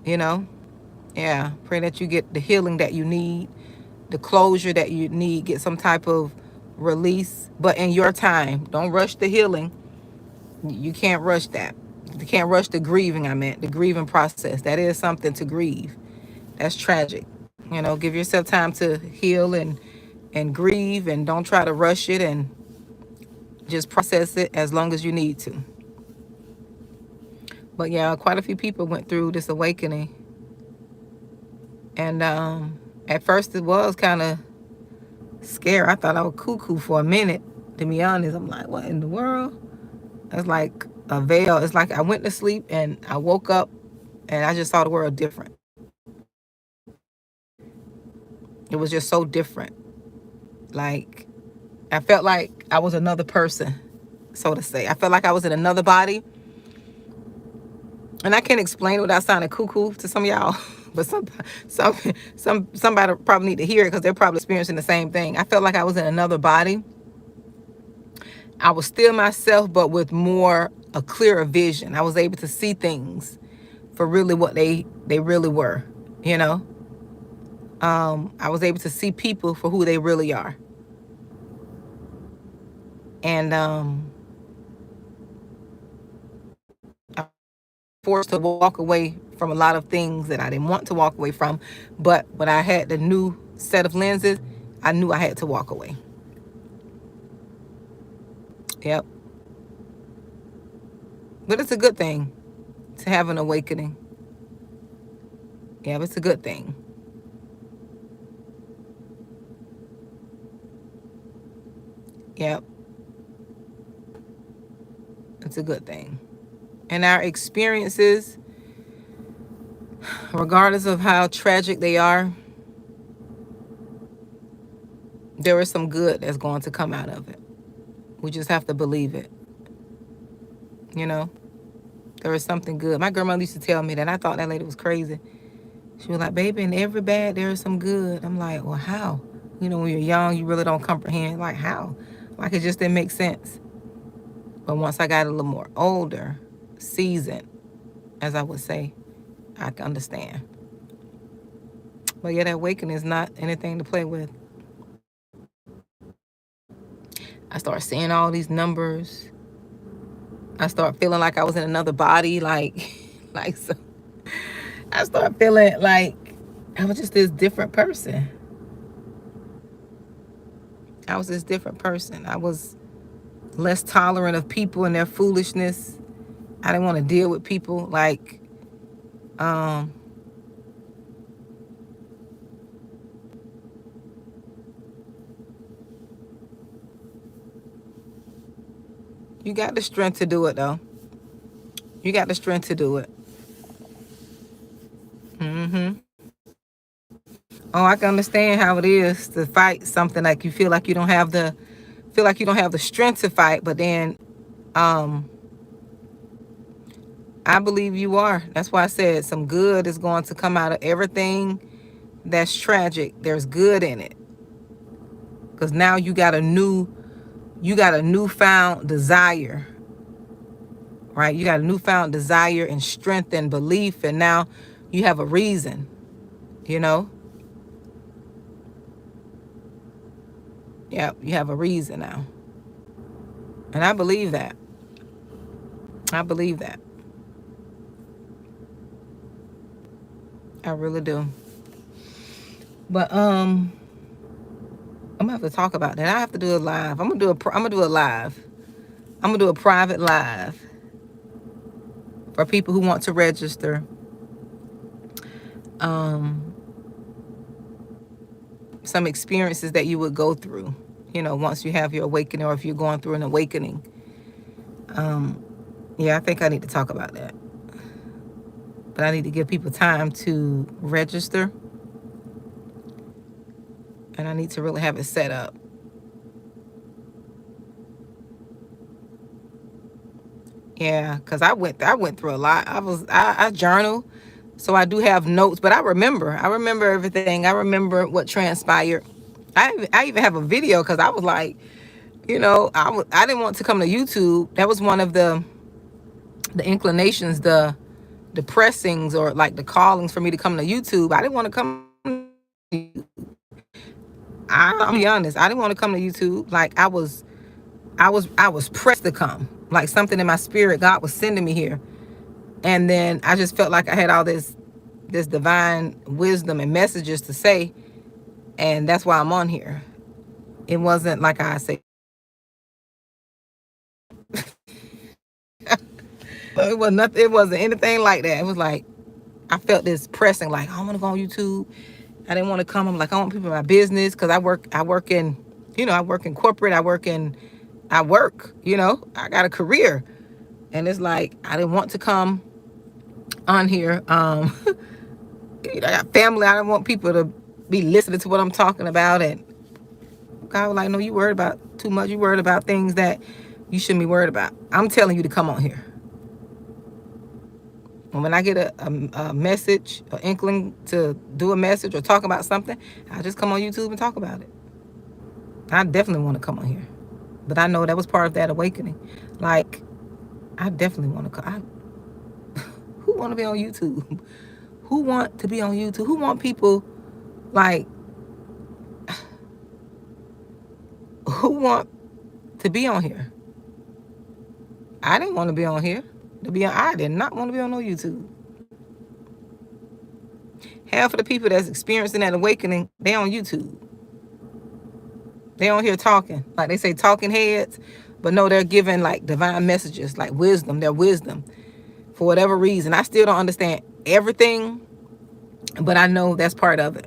pray that you get the healing that you need, the closure that you need, get some type of release, but in your time. Don't rush the healing. You can't rush that. You can't rush the grieving. The grieving process. That is something to grieve. That's tragic. Give yourself time to heal and grieve, and don't try to rush it, and just process it as long as you need to. But yeah, quite a few people went through this awakening. And at first it was kind of scary. I thought I was cuckoo for a minute, to be honest. I'm like, what in the world? It's like a veil. It's like I went to sleep and I woke up and I just saw the world different. It was just so different. Like, I felt like I was another person, so to say. I felt like I was in another body. And I can't explain it without sounding cuckoo to some of y'all. But somebody probably need to hear it because they're probably experiencing the same thing. I felt like I was in another body. I was still myself, but with a clearer vision. I was able to see things for really what they really were, I was able to see people for who they really are. And I was forced to walk away from a lot of things that I didn't want to walk away from. But when I had the new set of lenses, I knew I had to walk away. Yep. But it's a good thing to have an awakening. Yeah, it's a good thing. Yep. It's a good thing. And our experiences, regardless of how tragic they are, there is some good that's going to come out of it. We just have to believe it. There is something good. My grandmother used to tell me that. I thought that lady was crazy. She was like, baby, in every bad, there is some good. I'm like, well, how? You know, when you're young, you really don't comprehend. Like, how? Like, it just didn't make sense. But once I got a little more older, seasoned, as I would say, I can understand. But yeah, that awakening is not anything to play with. I started seeing all these numbers. I started feeling like I was in another body, like, like so. I started feeling like I was just this different person. I was this different person. I was less tolerant of people and their foolishness. I didn't want to deal with people. Like, um, you got the strength to do it, though. You got the strength to do it. Mm-hmm. Oh, I can understand how it is to fight something like you feel like you don't have the strength to fight, but then um I believe you are. That's why I said some good is going to come out of everything that's tragic. There's good in it. Because now you got a newfound desire, right? You got a newfound desire and strength and belief, and now you have a reason, you know? Yeah, you have a reason now. And I believe that. I believe that. I really do. But I'm gonna have to talk about that. I have to do a live. I'm gonna do a live. I'm gonna do a private live for people who want to register. Um, some experiences that you would go through, you know, once you have your awakening, or if you're going through an awakening. Um, yeah, I think I need to talk about that. But I need to give people time to register, and I need to really have it set up. Yeah, because I went through a lot. I journal, so I do have notes, but I remember everything. I remember what transpired. I even have a video because I was like, you know, I didn't want to come to YouTube. That was one of the inclinations, the pressings, or like the callings for me to come to YouTube. I didn't want to come. I'm be honest. I didn't want to come to YouTube. Like I was pressed to come. Like something in my spirit, God was sending me here. And then I just felt like I had all this divine wisdom and messages to say, and that's why I'm on here. It wasn't like I say, it was nothing. It wasn't anything like that. It was like I felt this pressing, like I want to go on YouTube. I didn't want to come. I'm like, I want people in my business because I work in, you know, I work in corporate. I work. You know, I got a career, and it's like I didn't want to come on here. I got family. I don't want people to be listening to what I'm talking about. And God was like, no, you worried about too much. You worried about things that you shouldn't be worried about. I'm telling you to come on here. And when I get a message, an inkling to do a message or talk about something, I just come on YouTube and talk about it. I definitely want to come on here. But I know that was part of that awakening. Like, I definitely want to come. Who want to be on YouTube? Who want to be on YouTube? Who want people, like, who want to be on here? I didn't want to be on here. I did not want to be on no YouTube. Half of the people that's experiencing that awakening, they on YouTube. They on here talking. Like they say talking heads, but no, they're giving like divine messages, like wisdom, their wisdom. For whatever reason. I still don't understand everything, but I know that's part of it.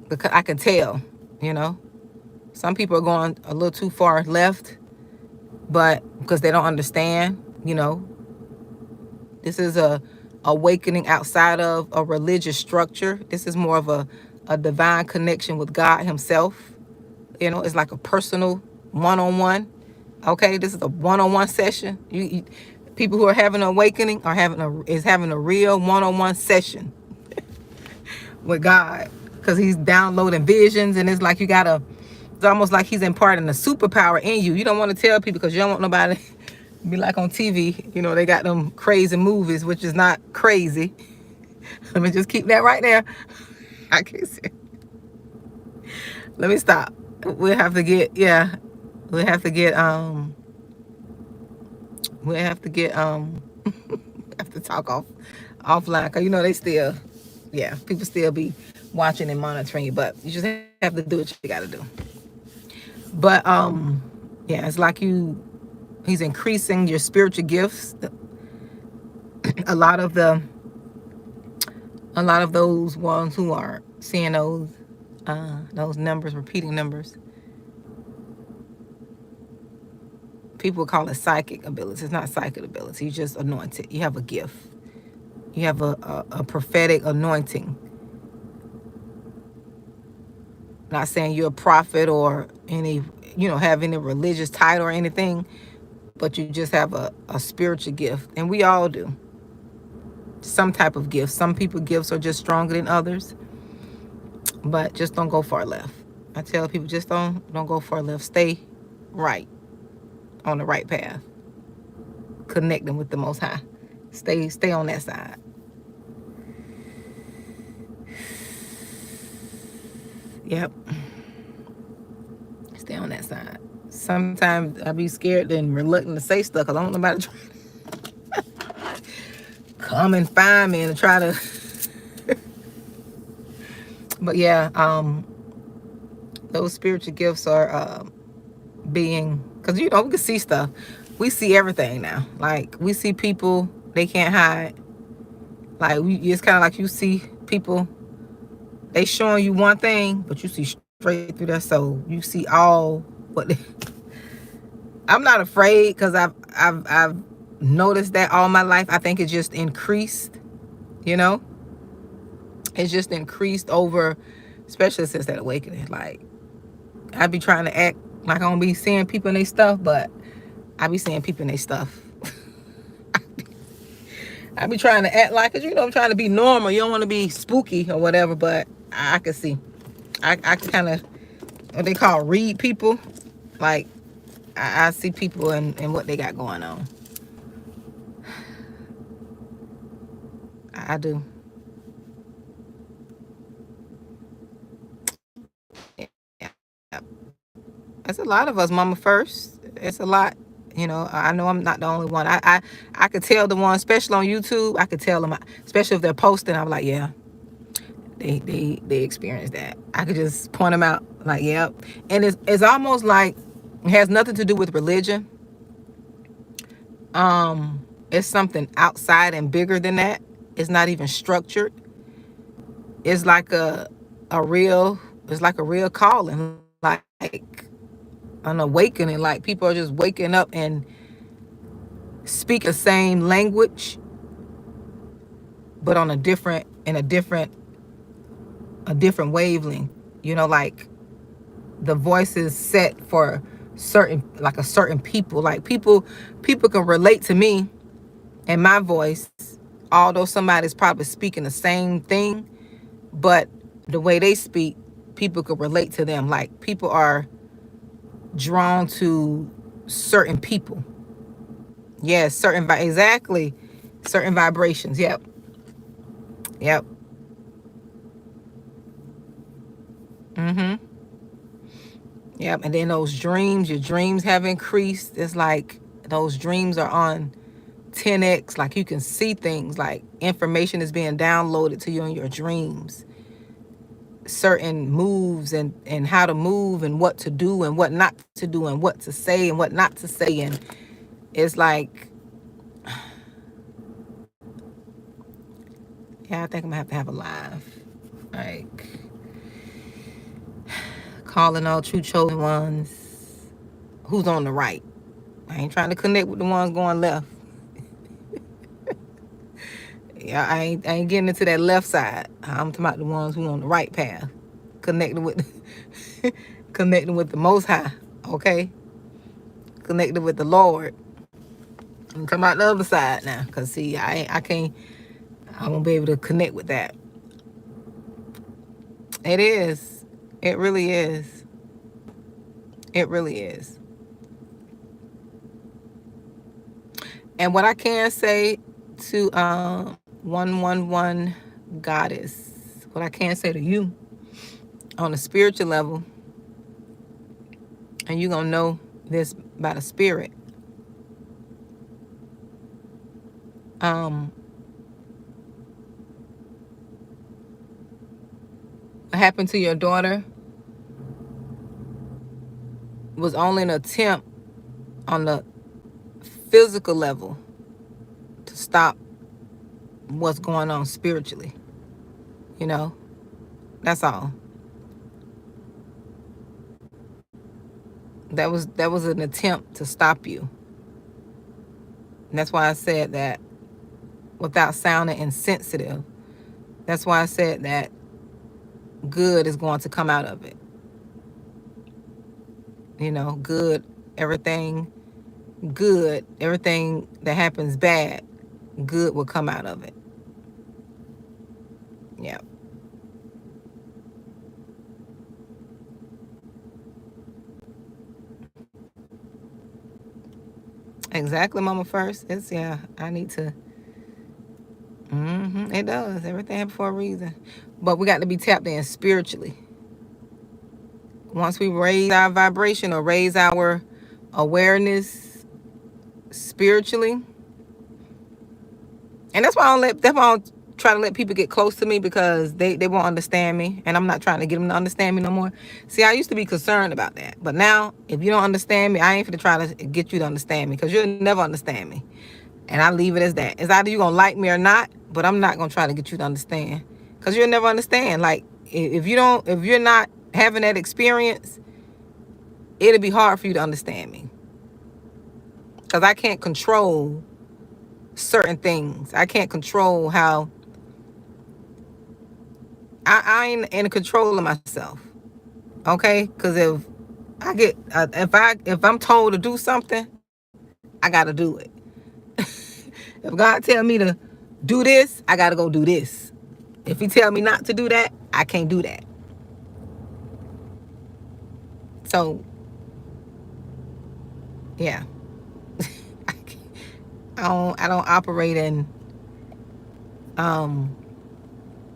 Because I can tell, you know. Some people are going a little too far left, but because they don't understand, you know. This is a awakening outside of a religious structure. This is more of a divine connection with God himself. You know, it's like a personal one-on-one. Okay, this is a one-on-one session. People who are having an awakening are having a real one-on-one session with God, because he's downloading visions, and it's like it's almost like he's imparting a superpower in you. You don't want to tell people because you don't want nobody to be like on TV. You know, they got them crazy movies, which is not crazy. Let me just keep that right there. I can't say. Let me stop. We'll have to get, yeah. We'll have to get, have to talk offline, because you know they still, yeah, people still be watching and monitoring you, but you just have to do what you gotta do. But yeah, it's like he's increasing your spiritual gifts. A lot of those ones who are seeing those numbers, repeating numbers, people call it psychic ability. It's not psychic ability. You just anointed. You have a gift. You have a prophetic anointing. Not saying you're a prophet or any, have any religious title or anything, but you just have a spiritual gift. And we all do. Some type of gift. Some people's gifts are just stronger than others. But just don't go far left. I tell people, just don't go far left. Stay right, on the right path, connecting with the Most High. Stay on that side. Yep. Stay on that side. Sometimes I be scared and reluctant to say stuff because I don't know about to come and find me and try to. But yeah, those spiritual gifts are being, because we can see stuff. We see everything now. Like, we see people, they can't hide. Like, it's kind of like you see people, they showing you one thing, but you see straight through their soul. You see all what I'm not afraid, because I've noticed that all my life. I think it's just increased, It's just increased over, especially since that awakening. Like, I be trying to act like I don't be seeing people in their stuff, but I be seeing people in their stuff. I be trying to act like it, I'm trying to be normal. You don't want to be spooky or whatever, but I can see. I can kind of, what they call, read people. Like, I see people and what they got going on. I do. Yeah. That's a lot of us, Mama First. It's a lot. I know I'm not the only one. I could tell the ones, especially on YouTube, I could tell them, especially if they're posting, I'm like, yeah, they experience that. I could just point them out, like, yep. And it's almost like it has nothing to do with religion. It's something outside and bigger than that. It's not even structured. It's like a real calling, like an awakening. Like, people are just waking up and speak the same language, but on a different wavelength. Like, the voice is set for a certain people. Like, people can relate to me and my voice, although somebody's probably speaking the same thing, but the way they speak, people could relate to them. Like, people are drawn to certain people. Yes, certain vibrations. Yep. Yep. And then those dreams, your dreams have increased. It's like those dreams are on 10x. Like, you can see things, like information is being downloaded to you in your dreams. Certain moves and how to move and what to do and what not to do and what to say and what not to say. And it's like, yeah, I think I'm gonna have to have a live, like, calling all true chosen ones who's on the right. I ain't trying to connect with the ones going left. Yeah, I ain't getting into that left side. I'm talking about the ones who on the right path, connecting with the Most High, okay? Connected with the Lord. I'm talking about the other side now, cause see, I won't be able to connect with that. It is. It really is. It really is. And what I can say to 111 goddess, what I can say to you on a spiritual level, and you're gonna know this by the spirit. What happened to your daughter was only an attempt on the physical level to stop what's going on spiritually. You know, that's all. That was an attempt to stop you. And that's why I said that without sounding insensitive. That's why I said that good is going to come out of it. You know, good, everything good, everything that happens bad, good will come out of it. Yeah. Exactly, Mama First. It's, yeah, I need to. It does. Everything happens for a reason. But we got to be tapped in spiritually. Once we raise our vibration or raise our awareness spiritually, and that's why I don't try to let people get close to me, because they won't understand me, and I'm not trying to get them to understand me no more. See, I used to be concerned about that, but now if you don't understand me, I ain't finna try to get you to understand me, because you'll never understand me. And I leave it as that. It's either you're gonna like me or not, but I'm not gonna try to get you to understand, because you'll never understand. Like, if you're not having that experience, it'll be hard for you to understand me, because I can't control certain things. I can't control how I ain't in control of myself. Okay, because if I get if I'm told to do something, I gotta do it. If God tell me to do this, I gotta go do this. If He tell me not to do that, I can't do that. So yeah, I don't operate in um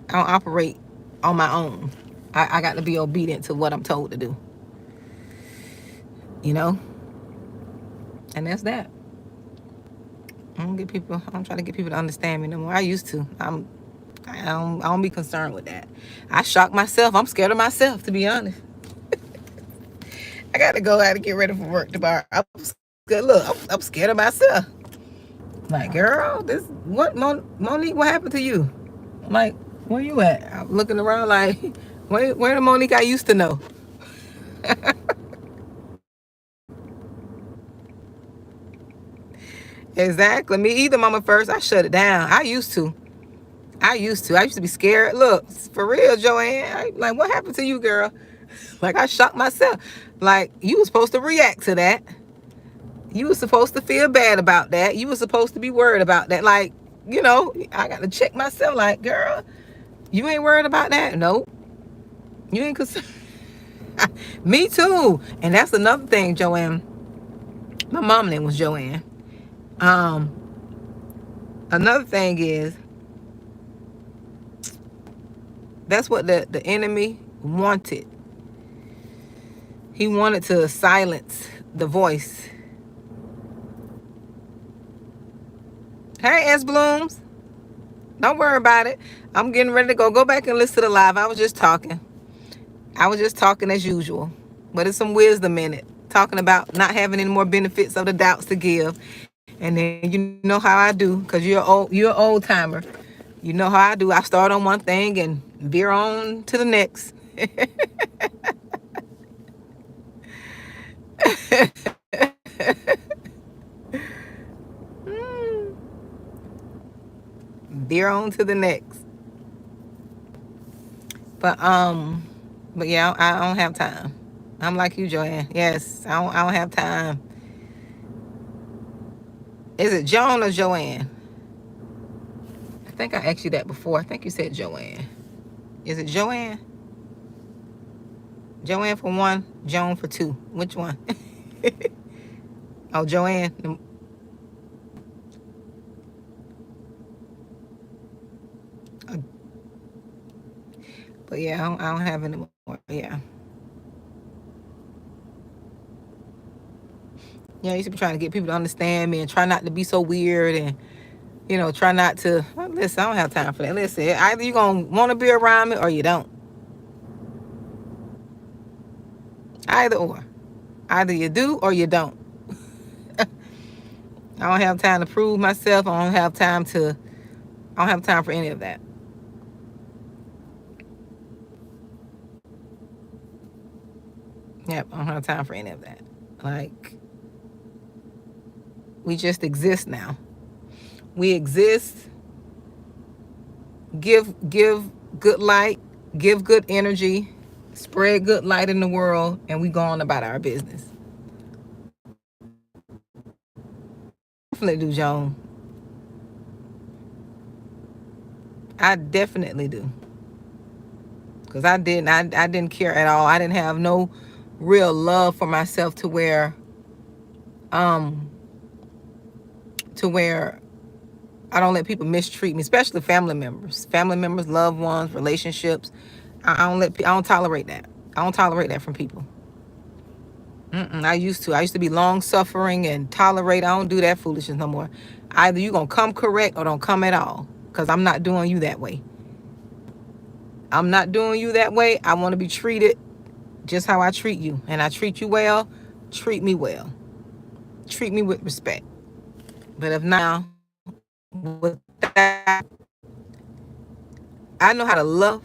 I don't operate on my own. I got to be obedient to what I'm told to do. You know, and that's that. I don't try to get people to understand me no more. I used to. I don't be concerned with that. I shock myself. I'm scared of myself, to be honest. I got to go out and get ready for work tomorrow. I'm scared of myself. Like, girl, Monique, what happened to you? I'm like, where you at? I'm looking around like, where the Monique I used to know? Exactly. Me either, Mama First. I shut it down. I used to be scared. Look, for real, Joanne. Like, what happened to you, girl? Like, I shocked myself. Like, you were supposed to react to that. You were supposed to feel bad about that. You were supposed to be worried about that. Like, I got to check myself. Like, girl, you ain't worried about that? Nope. You ain't concerned. Me too. And that's another thing, Joanne. My mom name was Joanne. Another thing is, that's what the enemy wanted. He wanted to silence the voice. Hey, S. Blooms. Don't worry about it. I'm getting ready to go. Go back and listen to the live. I was just talking. As usual. But there's some wisdom in it. Talking about not having any more benefits of the doubts to give. And then you know how I do, because you're an old timer. You know how I do. I start on one thing and veer on to the next. Veer on to the next. But yeah, I don't have time. I'm like you, Joanne. Yes, I don't have time. Is it Joan or Joanne? I think I asked you that before. I think you said Joanne. Is it Joanne? Joanne for one, Joan for two. Which one? Oh, Joanne. But yeah, I don't have any more. Yeah. Yeah, I used to be trying to get people to understand me and try not to be so weird and, try not to. Listen, I don't have time for that. Listen, either you're going to want to be around me or you don't. Either or. Either you do or you don't. I don't have time to prove myself. I don't have time for any of that. Yep, I don't have time for any of that. Like, we just exist now. We exist, give good light, give good energy, spread good light in the world, and we go on about our business. Definitely do, Joan. I definitely do. Because I didn't care at all. I didn't have no real love for myself to where I don't let people mistreat me, especially family members, loved ones, relationships. I don't tolerate that. I don't tolerate that from people. I used to be long suffering and tolerate. I don't do that foolishness no more. Either you gonna come correct or don't come at all, because I'm not doing you that way. I'm not doing you that way. I want to be treated just how I treat you, and I treat you well. Treat me well. Treat me with respect. But if now, with that, I know how to love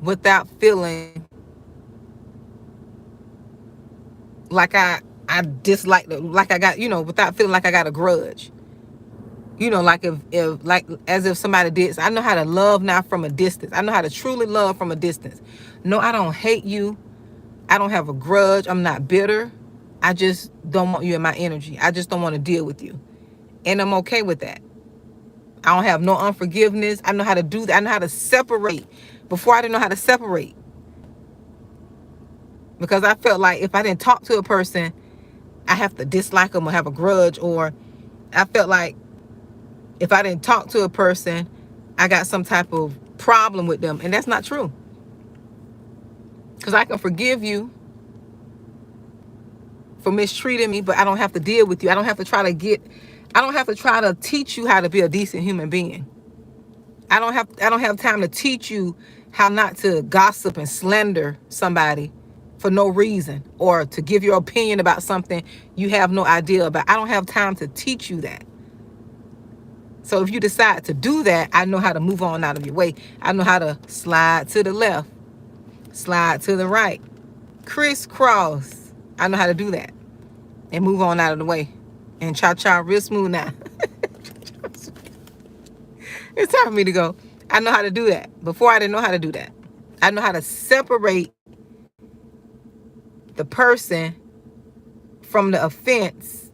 without feeling like I dislike, like I got, without feeling like I got a grudge. Like if like as if somebody did. I know how to love now from a distance. I know how to truly love from a distance. No, I don't hate you. I don't have a grudge. I'm not bitter. I just don't want you in my energy. I just don't want to deal with you. And I'm okay with that. I don't have no unforgiveness. I know how to do that. I know how to separate. Before, I didn't know how to separate. Because I felt like if I didn't talk to a person, I have to dislike them or have a grudge. Or I felt like if I didn't talk to a person, I got some type of problem with them. And that's not true. Because I can forgive you for mistreating me, but I don't have to deal with you. I don't have to try to teach you how to be a decent human being. I don't have time to teach you how not to gossip and slander somebody for no reason, or to give your opinion about something you have no idea about. I don't have time to teach you that. So if you decide to do that, I know how to move on out of your way. I know how to slide to the left, slide to the right, crisscross. I know how to do that and move on out of the way. And cha-cha real smooth now. It's time for me to go. I know how to do that. Before, I didn't know how to do that. I know how to separate the person from the offense.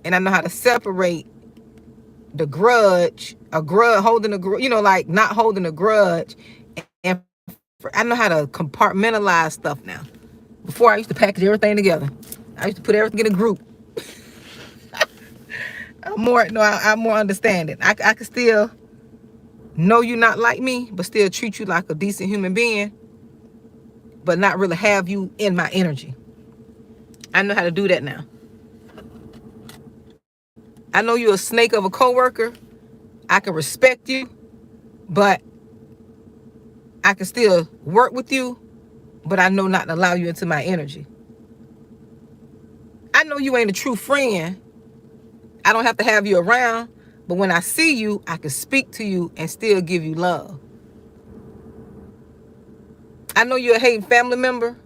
And I know how to separate the grudge, holding a grudge, like not holding a grudge. And I know how to compartmentalize stuff now. Before, I used to package everything together. I used to put everything in a group. I'm more understanding. I can still know you not like me, but still treat you like a decent human being, but not really have you in my energy. I know how to do that now. I know you're a snake of a coworker. I can respect you, but I can still work with you, but I know not to allow you into my energy. I know you ain't a true friend. I don't have to have you around, but when I see you, I can speak to you and still give you love. I know you're a hating family member.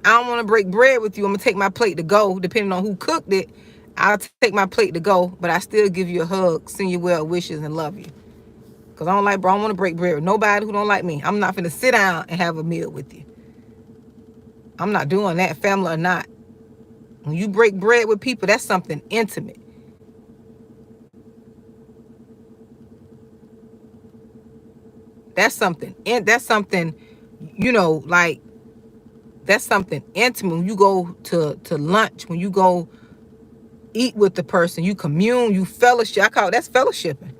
I don't want to break bread with you. I'm going to take my plate to go. Depending on who cooked it, I'll take my plate to go, but I still give you a hug, send you well wishes, and love you. Because I don't want to break bread with nobody who don't like me. I'm not going to sit down and have a meal with you. I'm not doing that, family or not. When you break bread with people, that's something intimate. That's something. And that's something, you know, like that's something intimate. When you go to lunch, when you go eat with the person, you commune, you fellowship. I call it, that's fellowshipping.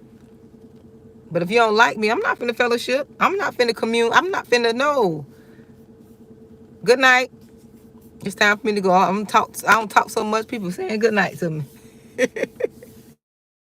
But if you don't like me, I'm not finna fellowship. I'm not finna commune. I'm not finna no. Good night. It's time for me to go. I don't talk so much. People saying good night to me.